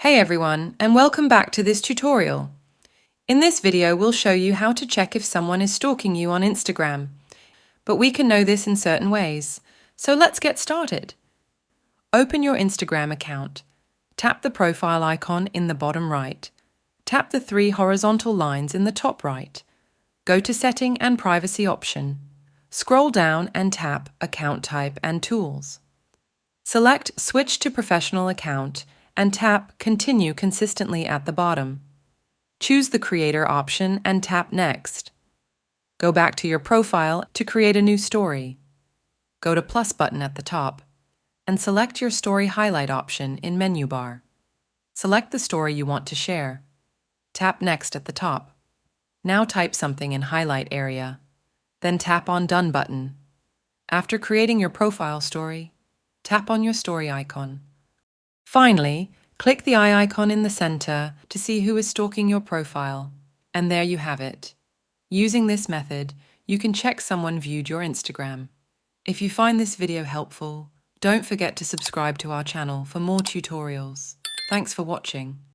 Hey everyone, and welcome back to this tutorial. In this video, we'll show you how to check if someone is stalking you on Instagram. But we can know this in certain ways. So let's get started. Open your Instagram account. Tap the profile icon in the bottom right. Tap the three horizontal lines in the top right. Go to Setting and Privacy option. Scroll down and tap Account Type and Tools. Select Switch to Professional Account and tap Continue consistently at the bottom. Choose the Creator option and tap Next. Go back to your profile to create a new story. Go to Plus button at the top and select your Story Highlight option in menu bar. Select the story you want to share. Tap Next at the top. Now type something in Highlight area. Then tap on Done button. After creating your profile story, tap on your story icon. Finally, click the eye icon in the center to see who is stalking your profile. And there you have it. Using this method, you can check someone viewed your Instagram. If you find this video helpful, don't forget to subscribe to our channel for more tutorials. Thanks for watching.